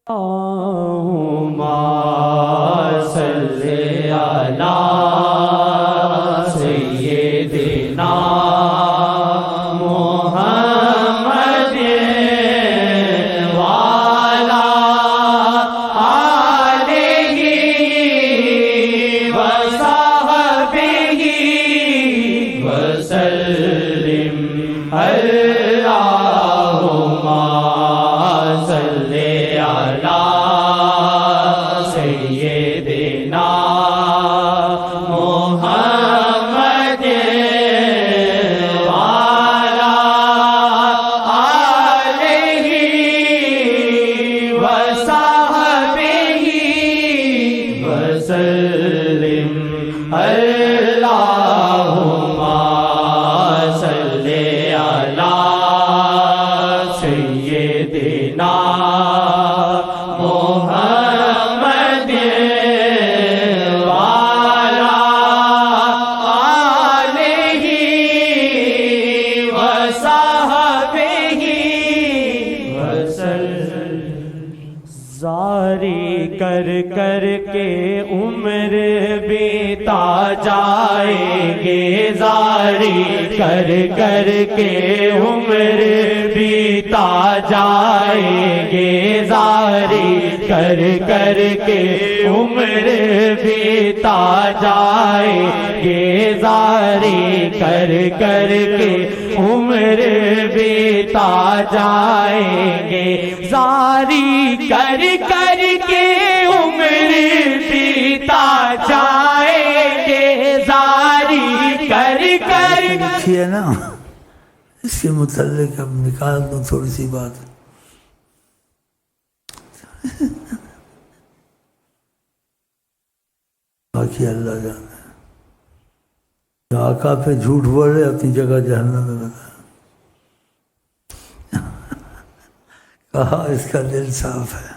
اللہم صلی علی سیدنا محمد وعلی آلہ وصحبہ وسلم اللہم صلی علی سیدنا محمد وعلی آلہ وصحبہ وسلم اللہم صلی علی سیدنا محمد وعلی آلہ وصحبہ وسلم زاری کر کر کے عمر بیتا جائیں گے زاری کر کر کے عمر بیتا جائیں گے زاری کر کر کے عمر بیتا جائیں گے زاری کر کر کے عمر بیتا جائیں گے زاری کر کر کے عمر بیتا جائیں گے زاری کر کر لکھی ہے نا، اس کے متعلق اب نکال دوں تھوڑی سی بات۔ باقی اللہ جانے، جو آقا پہ جھوٹ بولے اپنی جگہ جہنم میں بتا۔ کہا اس کا دل صاف ہے۔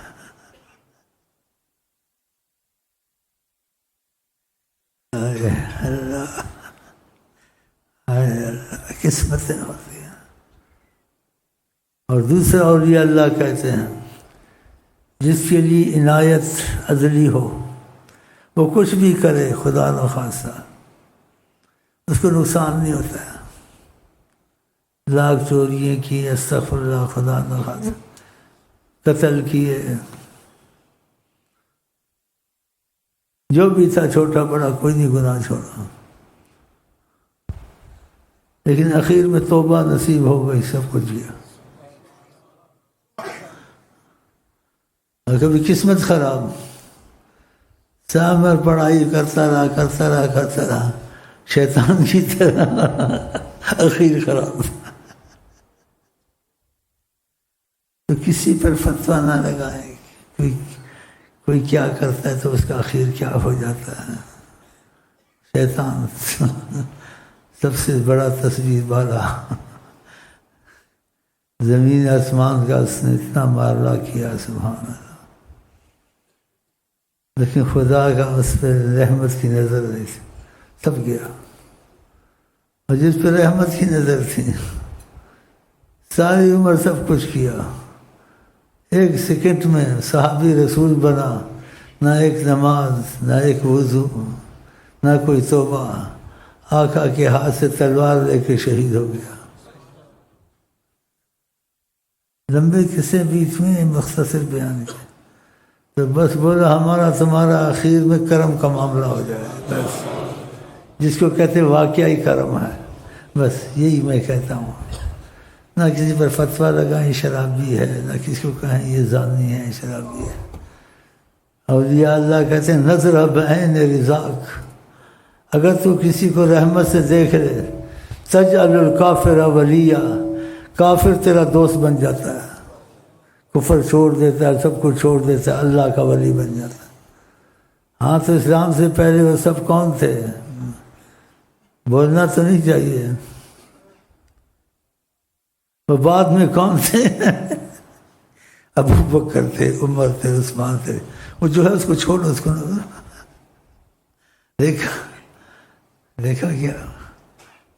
اے اللہ، اے اللہ، قسمتیں ہوتی ہیں۔ اور دوسرا اولیاء اللہ کہتے ہیں جس کے لیے عنایت ازلی ہو وہ کچھ بھی کرے خدا نخواستہ اس کو نقصان نہیں ہوتا ہے۔ لاکھ چوریاں کی، استغفر اللہ، خدا نخواستہ قتل کیے، جو بھی تھا چھوٹا بڑا کوئی نہیں گناہ چھوڑا، لیکن اخیر میں توبہ نصیب ہو گئی، سب کچھ کیا۔ اور کبھی قسمت خراب، سامر پڑھائی کرتا رہا شیطان کی طرح، اخیر خراب۔ تو کسی پر فتویٰ نہ لگائیں، کوئی کیا کرتا ہے تو اس کا اخیر کیا ہو جاتا ہے۔ شیطان سب سے بڑا تصویر والا، زمین آسمان کا اس نے اتنا مارا کیا، سبحان اللہ، لیکن خدا کا اس پہ رحمت کی نظر نہیں تھی، سب گیا۔ اور جس پہ رحمت کی نظر تھی ساری عمر سب کچھ کیا، ایک سیکنڈ میں صحابی رسول بنا، نہ ایک نماز، نہ ایک وضو، نہ کوئی توبہ، آقا کے ہاتھ سے تلوار لے کے شہید ہو گیا۔ لمبے قصے بیچ میں مختصر بیان ہے، تو بس بولا ہمارا تمہارا اخیر میں کرم کا معاملہ ہو جائے، بس جس کو کہتے واقعی کرم ہے، بس یہی میں کہتا ہوں۔ نہ کسی پر فتویٰ لگائیں شرابی ہے، نہ کسی کو کہیں یہ زانی ہے، شرابی ہے۔ اولیاء اللہ کہتے ہیں نظر بعین رضاک، اگر تو کسی کو رحمت سے دیکھ لے تجعل الکافر ولیہ، کافر تیرا دوست بن جاتا ہے، کفر چھوڑ دیتا ہے، سب کچھ چھوڑ دیتا ہے، اللہ کا ولی بن جاتا ہے۔ ہاں تو اسلام سے پہلے وہ سب کون تھے؟ بولنا تو نہیں چاہیے۔ وہ بعد میں کون تھے؟ ابو بکر تھے، عمر تھے، عثمان تھے۔ وہ جو ہے اس کو چھوڑو، اس کو نہ دیکھا کیا؟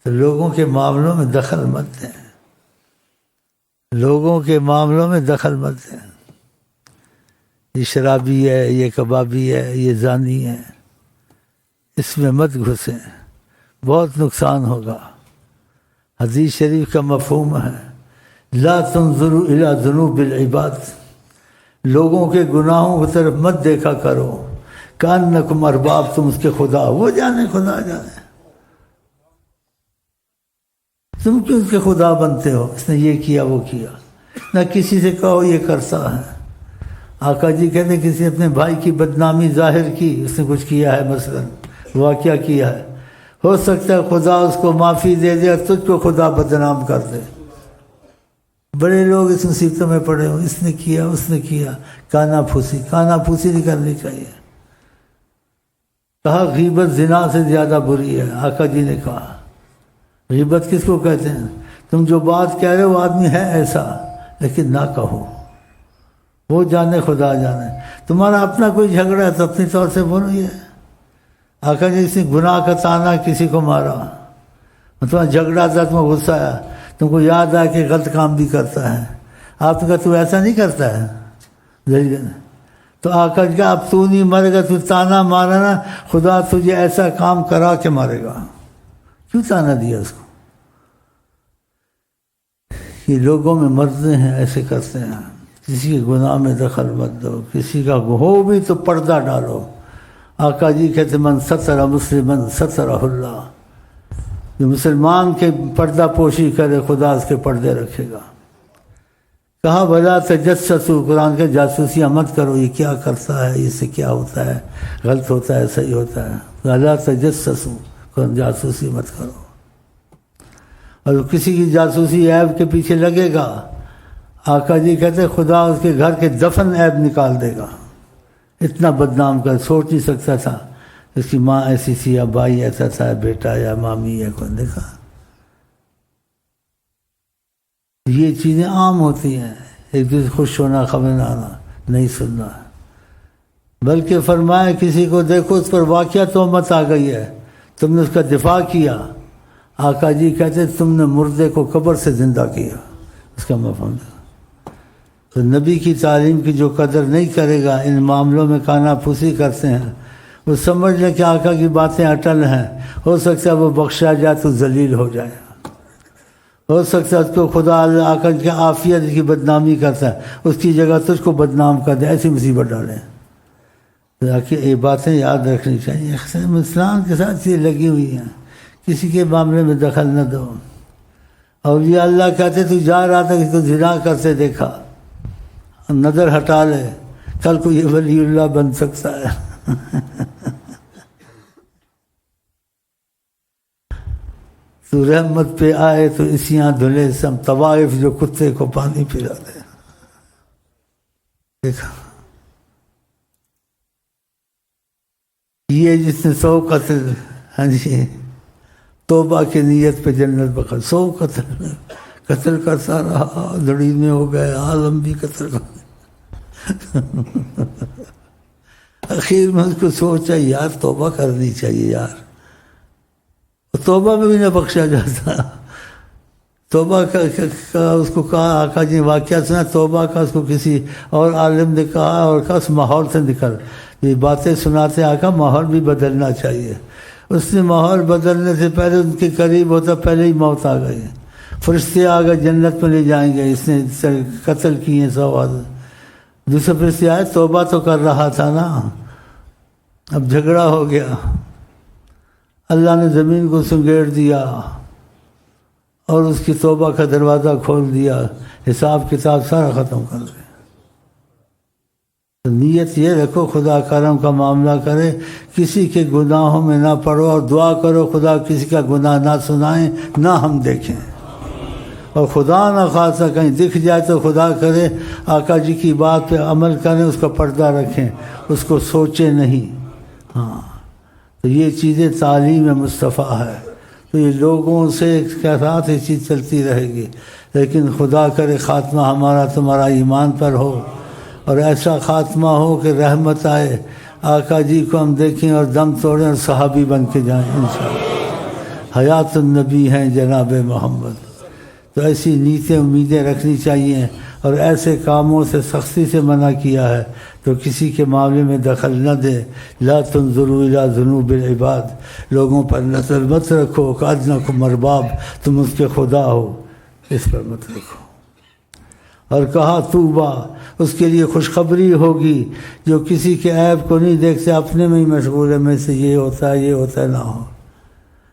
تو لوگوں کے معاملوں میں دخل مت دیں، لوگوں کے معاملوں میں دخل مت دیں۔ یہ شرابی ہے، یہ کبابی ہے، یہ زانی ہے، اس میں مت گھسیں، بہت نقصان ہوگا۔ حدیث شریف کا مفہوم ہے لا تنظروا الی ذنوب العباد، لوگوں کے گناہوں کی طرف مت دیکھا کرو، کانکم ارباب، تم اس کے خدا، وہ جانے خدا جانے، تم کیوں اس کے خدا بنتے ہو؟ اس نے یہ کیا وہ کیا، نہ کسی سے کہو یہ کرتا ہے۔ آقا جی کہتے ہیں کسی نے اپنے بھائی کی بدنامی ظاہر کی، اس نے کچھ کیا ہے، مثلا واقعہ کیا ہے، ہو سکتا ہے خدا اس کو معافی دے دے اور تجھ کو خدا بدنام کر دے۔ بڑے لوگ اس مصیبتوں میں پڑے ہوں، اس نے کیا اس نے کیا، کانا پھوسی نہیں کرنی چاہیے۔ کہا غیبت زنا سے زیادہ بری ہے، آقا جی نے کہا غیبت کس کو کہتے ہیں؟ تم جو بات کہہ رہے ہو وہ آدمی ہے ایسا، لیکن نہ کہو، وہ جانے خدا جانے۔ تمہارا اپنا کوئی جھگڑا ہے تو اپنی طور سے بولو۔ یہ آقا جی کسی گناہ کا تانا کسی کو مارا، تمہارا جھگڑا تھا، تمہیں غصہ آیا، تم کو یاد آیا کہ غلط کام بھی کرتا ہے، آپ نے کہا تو ایسا نہیں کرتا ہے، تو آقا جی کہا اب تو نہیں مرے گا، تو تانا مارا نا، خدا تجھے ایسا کام کرا کے مارے گا۔ کیوں تانا دیا اس کو؟ یہ لوگوں میں مرتے ہیں، ایسے کرتے ہیں، کسی کے گناہ میں دخل مت دو، کسی کا ہو بھی تو پردہ ڈالو۔ آقا جی کہتے من ستر مسلمن سترہ اللہ، جو مسلمان کے پردہ پوشی کرے خدا اس کے پردے رکھے گا۔ کہا ولا تجسسوا، قرآن کے جاسوسیاں مت کرو، یہ کیا کرتا ہے، اس سے کیا ہوتا ہے، غلط ہوتا ہے صحیح ہوتا ہے، ولا تجسسوا، قرآن جاسوسی مت کرو۔ اور کسی کی جاسوسی عیب کے پیچھے لگے گا، آقا جی کہتے خدا اس کے گھر کے دفن عیب نکال دے گا، اتنا بدنام کر، سوچ نہیں سکتا تھا اس کی ماں ایسی تھی یا بھائی ایسا تھا، بیٹا یا مامی یا کون، دیکھا یہ چیزیں عام ہوتی ہیں، ایک دوسرے خوش ہونا، خبر نہ آنا، نہیں سننا، بلکہ فرمایا کسی کو دیکھو اس پر واقعہ تہمت آ گئی ہے، تم نے اس کا دفاع کیا، آقا جی کہتے تم نے مردے کو قبر سے زندہ کیا، اس کا مفہوم ہے۔ تو نبی کی تعلیم کی جو قدر نہیں کرے گا، ان معاملوں میں کانا پھوسی کرتے ہیں، وہ سمجھ لیں کہ آقا کی باتیں اٹل ہیں، ہو سکتا ہے وہ بخشا جائے تو ذلیل ہو جائے، ہو سکتا ہے اس کو خدا آقا کی عافیت کی بدنامی کرتا ہے، اس کی جگہ تجھ کو بدنام کر دے، ایسی مصیبت ڈالیں۔ یہ باتیں یاد رکھنی چاہیے، اسلام کے ساتھ یہ لگی ہوئی ہیں، کسی کے معاملے میں دخل نہ دو۔ اولیاء اللہ کہتے تو جا رہا تھا کہ تو زنا کرتے دیکھا، نظر ہٹا لے، کل کو یہ ولی اللہ بن سکتا ہے۔ تو رحمت پہ آئے تو اسیاں دھلے سم، طوائف جو کتے کو پانی پلا دے، دیکھا یہ جس نے 100 قتل، ہاں جی توبہ کی نیت پہ جنت بخل، 100 قتل کرتا رہا، لڑی میں ہو گئے، عالم بھی قتل کر اخیر میں اس کو سوچا یار توبہ کرنی چاہیے یار، توبہ میں بھی نہ بخشا جاتا، توبہ کا اس کو کہا، آقا جی واقعہ سنا توبہ کا، اس کو کسی اور عالم نے کہا اور کہا اس ماحول سے نکل، یہ باتیں سناتے آقا ماحول بھی بدلنا چاہیے، اس نے ماحول بدلنے سے پہلے ان کے قریب ہوتا پہلے ہی موت آ گئی، فرشتے آ گئے جنت میں لے جائیں گے، اس نے قتل کیے 100 آدمی، دوسرے فرشتے آئے توبہ تو کر رہا تھا نا، اب جھگڑا ہو گیا، اللہ نے زمین کو سنگیڑ دیا اور اس کی توبہ کا دروازہ کھول دیا، حساب کتاب سارا ختم کر دیا۔ تو نیت یہ رکھو خدا کرم کا معاملہ کرے، کسی کے گناہوں میں نہ پڑو، اور دعا کرو خدا کسی کا گناہ نہ سنائیں نہ ہم دیکھیں، اور خدا نہ خاصہ کہیں دکھ جائے تو خدا کرے آقا جی کی بات پہ عمل کریں، اس کا پردہ رکھیں، اس کو سوچیں نہیں۔ ہاں تو یہ چیزیں تعلیم مصطفیٰ ہے، تو یہ لوگوں سے کے ساتھ یہ چیز چلتی رہے گی، لیکن خدا کرے خاتمہ ہمارا تمہارا ایمان پر ہو، اور ایسا خاتمہ ہو کہ رحمت آئے، آقا جی کو ہم دیکھیں اور دم توڑیں اور صحابی بن کے جائیں انشاءاللہ۔ حیات النبی ہیں جناب محمد، تو ایسی نیتیں امیدیں رکھنی چاہیے، اور ایسے کاموں سے سختی سے منع کیا ہے تو کسی کے معاملے میں دخل نہ دیں۔ لا تنظروا الی ذنوب العباد، لوگوں پر نظر مت رکھو، کأنکم ارباب، تم اس کے خدا ہو، اس پر مت رکھو۔ اور کہا توبہ، اس کے لیے خوشخبری ہوگی جو کسی کے عیب کو نہیں دیکھتے، اپنے میں ہی مشغول ہے، میں سے یہ ہوتا ہے، یہ ہوتا ہے، نہ ہو۔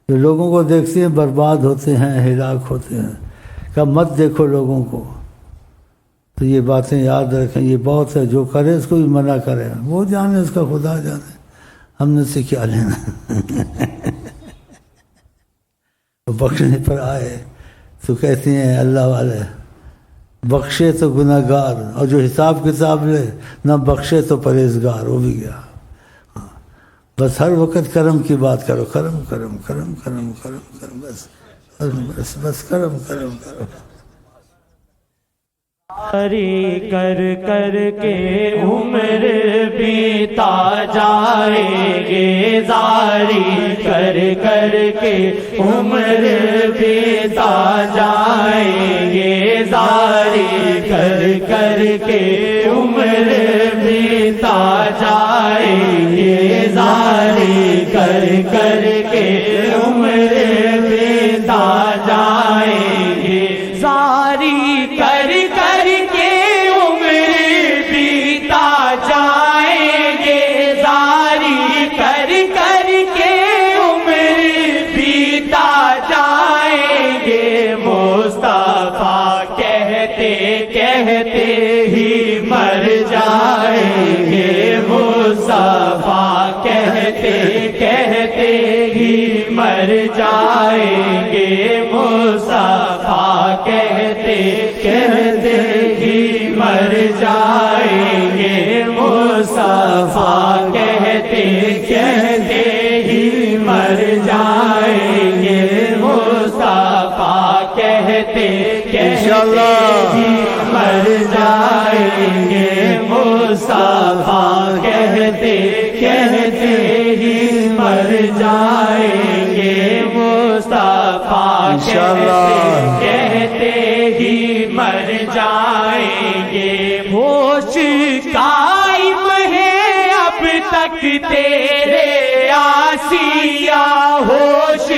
جو لوگوں کو دیکھتے ہیں برباد ہوتے ہیں، ہلاک ہوتے ہیں۔ کہ مت دیکھو لوگوں کو۔ تو یہ باتیں یاد رکھیں، یہ بہت ہے، جو کرے اس کو بھی منع کرے، وہ جانے، اس کا خدا جانے، ہم نے سے کیا لینا۔ بخشنے پر آئے تو کہتے ہیں اللہ والے بخشے تو گناہ گار، اور جو حساب کتاب لے نہ بخشے تو پرہیزگار، وہ بھی گیا۔ بس ہر وقت کرم کی بات کرو، کرم کرم کرم کرم کرم کرم، بس بس بس کرم کرم کرم۔ زاری کر کر کے عمر بیتا جائیں گے، زاری کر کر کے عمر بیتا جائیں گے، زاری کر کر کے عمر بیتا جائیں گے، زاری کر کر کے عمر بیتا جائیں گے، زاری کر کر کے عمر بیتا جائیں گے، زاری کر کر کے عمر بیتا جائیں گے، مصطفیٰ کہتے کہتے ہی مر جائیں گے، مصطفیٰ کہتے کہتے ہی مر جائیں گے، مصطفیٰ کہتے کہتے ہی مر جائیں گے، مصطفیٰ کہتے کہتے ہی مر جائیں گے، مصطفیٰ کہتے کہتے ہی مر جائیں گے، مصطفیٰ کہتے کہتے ہی مر جائیں گے، مصطفیٰ کہتے ہی مر جائیں گے، ہوش قائم ہے اب تک تیرے آسیہ، ہوش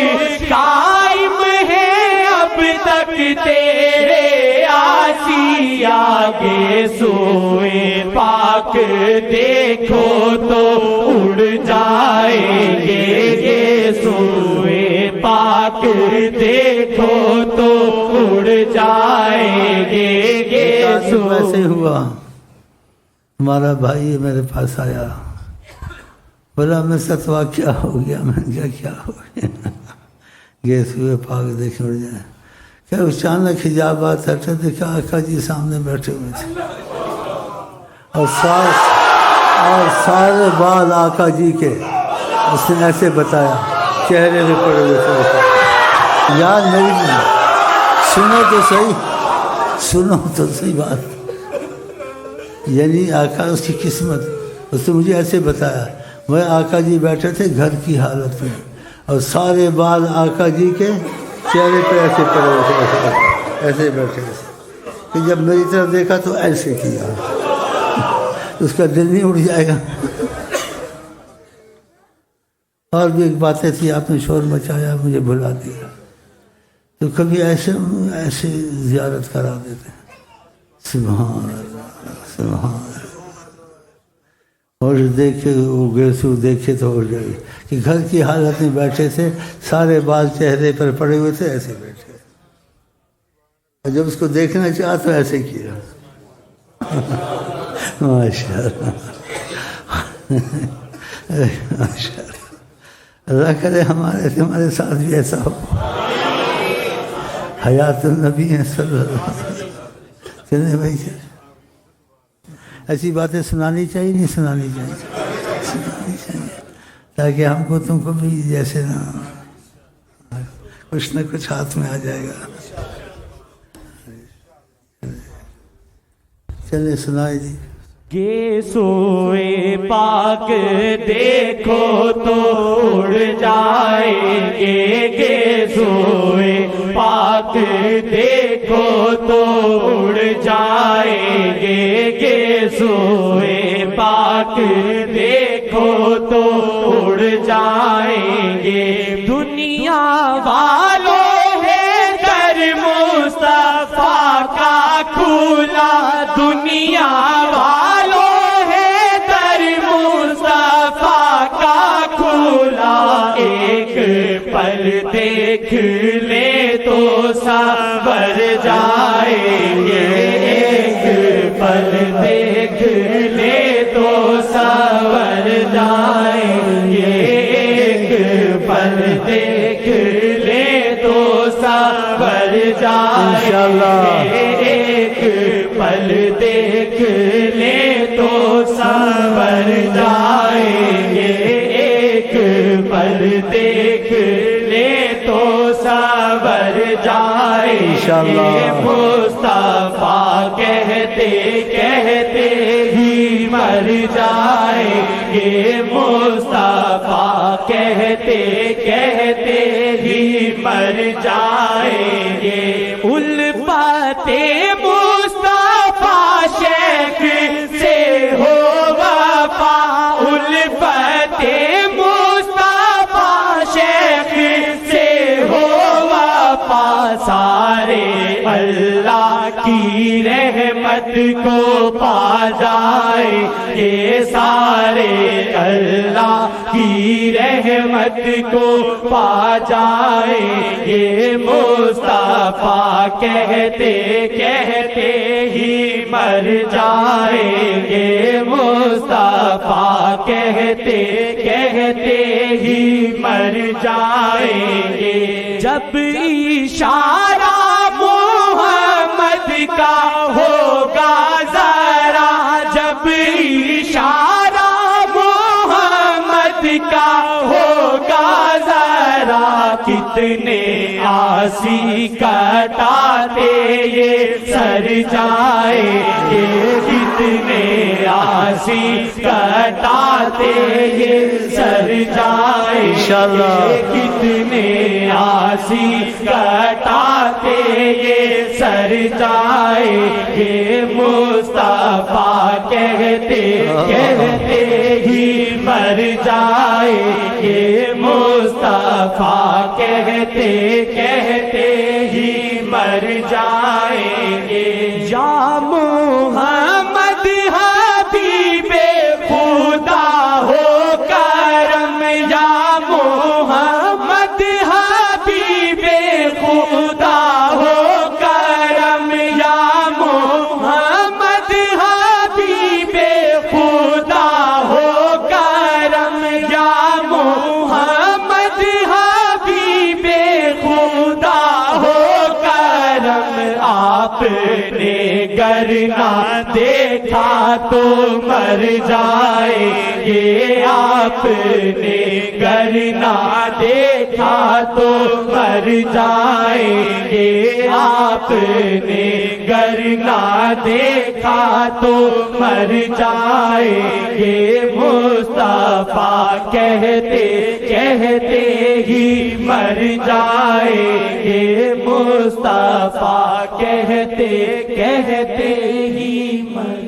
قائم ہے اب تک تیرے آسیہ، کے سوئے پاک دیکھو تو اڑ جائیں گے، کے سوئے پاک دیکھو تو اڑ جائیں گے، کے ویسے ہوا، ہمارا بھائی میرے پاس آیا، بولا میں ستوا کیا ہو گیا، میں نے کہا کیا ہو گیا، گیس ہوئے پاک دیکھ اڑ جائے، کہ اچانک حجابات ہٹے، دیکھا آقا جی سامنے بیٹھے ہوئے تھے، اور سارے بال آقا جی کے اس نے ایسے بتایا، چہرے پہ پڑے ہوئے تھے۔ یار میری سنو تو صحیح، سنو تو صحیح بات، یعنی آقا اس کی قسمت، اس نے مجھے ایسے بتایا، وہ آقا جی بیٹھے تھے گھر کی حالت میں، اور سارے بال آقا جی کے چہرے پہ ایسے پڑے ہوئے تھے، ایسے بیٹھے تھے، کہ جب میری طرف دیکھا تو ایسے کیا، اس کا دل نہیں اڑ جائے گا۔ اور بھی ایک باتیں تھی، آپ نے شور مچایا، مجھے بھلا دیا، تو کبھی ایسے زیارت کرا دیتے ہیں، سبحان اللہ سبحان اللہ، اور دیکھے وہ گیسو دیکھے تو ہو جائے، کہ گھر کی حالت میں بیٹھے تھے، سارے بال چہرے پر پڑے ہوئے تھے، ایسے بیٹھے، اور جب اس کو دیکھنا چاہا تو ایسے کیا، ماشاء اللہ ماشاء اللہ، اللہ کرے ہمارے ساتھ بھی ایسا ہو، حیات النبی صلی اللہ علیہ وسلم۔ چلے بھائی، ایسی باتیں سنانی چاہیے، نہیں سنانی چاہیے، سنانی چاہیے، تاکہ ہم کو تم کو بھی جیسے نا کچھ نہ کچھ ہاتھ میں آ جائے گا۔ چلے سنائے جی۔ گے سوئے پاک دیکھو تو اڑ جائیں گے، گے سوئے پاک دیکھو تو اڑ جائیں گے، گے سوئے پاک دیکھو تو اڑ جائیں گے۔ دنیا والوں ہے در مصطفیٰ کا کھلا، دنیا والوں ہے در مصطفیٰ کا کھلا، ایک پل دیکھ لے تو سنور جائیں گے، ایک پل دیکھ لے تو سنور جائیں گے، ایک پل دیکھ لے تو سنور جائیں گے، ایک پل دیکھ لے تو سنور جائیں گے، ایک پل دیکھ لے تو سنور جائیں گے۔ مصطفیٰ کہتے کہتے ہی مر جائیں گے، مصطفیٰ کہتے کہتے ہی مر جائیں گے۔ الفت مصطفیٰ شیخ سے ہو وفا، الفت مصطفیٰ شیخ سے ہو وفا، سارے اللہ کی رحمت کو پا جائیں گے، سارے اللہ کی رحمت کو پا جائیں گے۔ مصطفیٰ کہتے کہتے ہی مر جائیں گے، مصطفیٰ کہتے کہتے ہی مر جائیں گے۔ جب اشارہ محمد کا ہوگا ذرا، جب اشارہ محمد کا ہوگا ذرا، کتنے آسی کٹاتے یہ سر جائیں گے، کتنے آسی کٹاتے یہ سر جائیں گے، کتنے آسی کٹاتے یہ سر جائیں گے۔ مصطفیٰ کہتے کہتے ہی مر جائیں گے، مصطفیٰ کہتے کہتے ہی مر جائیں گے۔ یا محمد حبیب خدا ہو کرم، یا محمد حبیب خدا ہو کرم، یا محمد حبیب خدا ہو کرم، یا محمد حبیب خدا ہو کرم۔ آپ نے گر نہ دیکھا تو مر جائیں گے، آپ نے گر نہ دیکھا تو مر جائیں گے، آپ نے گر نہ دیکھا تو مر جائیں گے۔ مصطفیٰ کہتے کہتے ہی مر جائیں گے، مصطفیٰ کہتے کہتے ہی مر